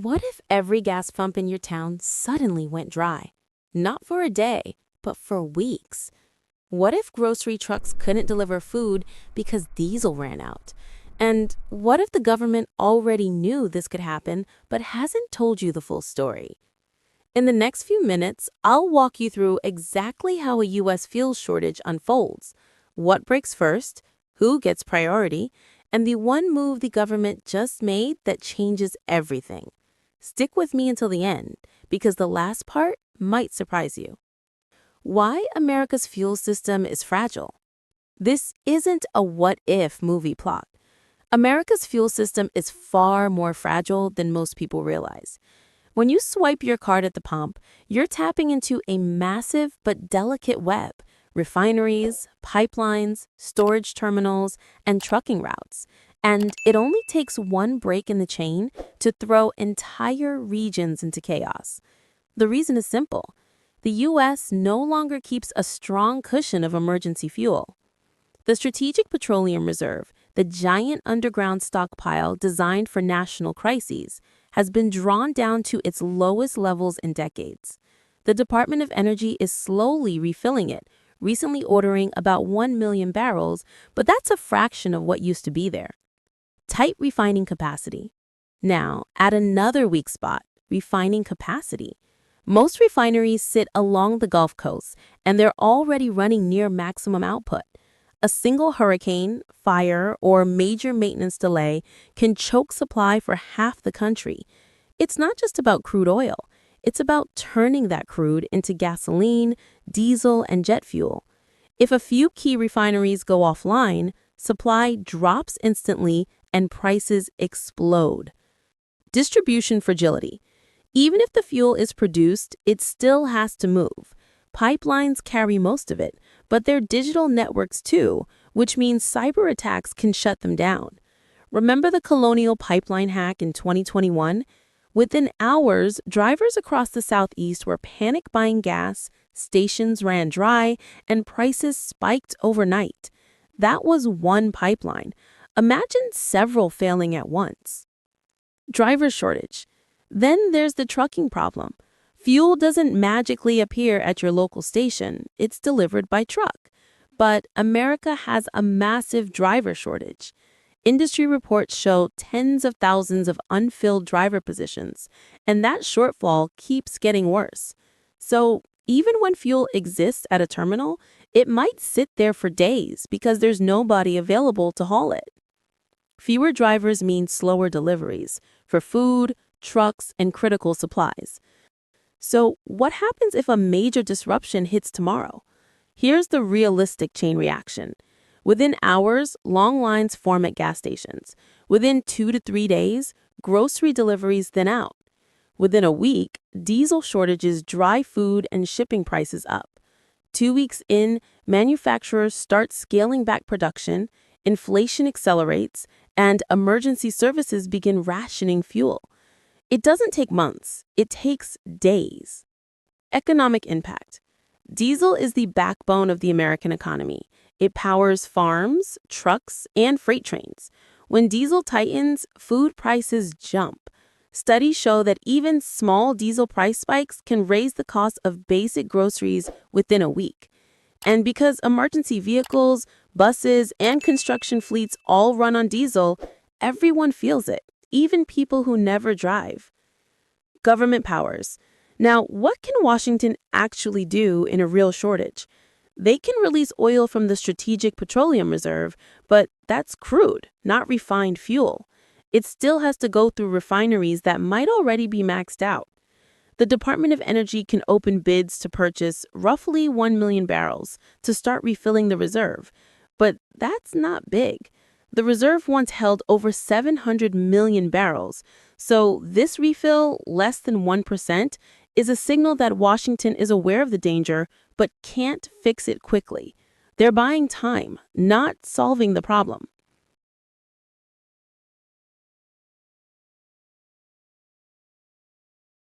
What if every gas pump in your town suddenly went dry? Not for a day, but for weeks. What if grocery trucks couldn't deliver food because diesel ran out? And what if the government already knew this could happen but hasn't told you the full story? In the next few minutes, I'll walk you through exactly how a U.S. fuel shortage unfolds, what breaks first, who gets priority, and the one move the government just made that changes everything. Stick with me until the end, because the last part might surprise you. Why America's fuel system is fragile. This isn't a what-if movie plot. America's fuel system is far more fragile than most people realize. When you swipe your card at the pump, you're tapping into a massive but delicate web: refineries, pipelines, storage terminals, and trucking routes. And it only takes one break in the chain to throw entire regions into chaos. The reason is simple. The U.S. no longer keeps a strong cushion of emergency fuel. The Strategic Petroleum Reserve, the giant underground stockpile designed for national crises, has been drawn down to its lowest levels in decades. The Department of Energy is slowly refilling it, recently ordering about 1 million barrels, but that's a fraction of what used to be there. Tight refining capacity. Now, at another weak spot, refining capacity. Most refineries sit along the Gulf Coast, and they're already running near maximum output. A single hurricane, fire, or major maintenance delay can choke supply for half the country. It's not just about crude oil. It's about turning that crude into gasoline, diesel, and jet fuel. If a few key refineries go offline, supply drops instantly and prices explode. Distribution fragility. Even if the fuel is produced, it still has to move. Pipelines carry most of it, but they're digital networks too, which means cyber attacks can shut them down. Remember the Colonial Pipeline hack in 2021? Within hours, drivers across the Southeast were panic buying gas, stations ran dry, and prices spiked overnight. That was one pipeline. Imagine several failing at once. Driver shortage. Then there's the trucking problem. Fuel doesn't magically appear at your local station. It's delivered by truck. But America has a massive driver shortage. Industry reports show tens of thousands of unfilled driver positions, and that shortfall keeps getting worse. So even when fuel exists at a terminal, it might sit there for days because there's nobody available to haul it. Fewer drivers mean slower deliveries for food, trucks, and critical supplies. So what happens if a major disruption hits tomorrow? Here's the realistic chain reaction. Within hours, long lines form at gas stations. Within 2 to 3 days, grocery deliveries thin out. Within a week, diesel shortages drive food and shipping prices up. 2 weeks in, manufacturers start scaling back production, inflation accelerates, and emergency services begin rationing fuel. It doesn't take months, it takes days. Economic impact. Diesel is the backbone of the American economy. It powers farms, trucks, and freight trains. When diesel tightens, food prices jump. Studies show that even small diesel price spikes can raise the cost of basic groceries within a week. And because emergency vehicles, buses, and construction fleets all run on diesel, everyone feels it, even people who never drive. Government powers. Now, what can Washington actually do in a real shortage? They can release oil from the Strategic Petroleum Reserve, but that's crude, not refined fuel. It still has to go through refineries that might already be maxed out. The Department of Energy can open bids to purchase roughly 1 million barrels to start refilling the reserve, but that's not big. The reserve once held over 700 million barrels, so this refill, less than 1%, is a signal that Washington is aware of the danger but can't fix it quickly. They're buying time, not solving the problem.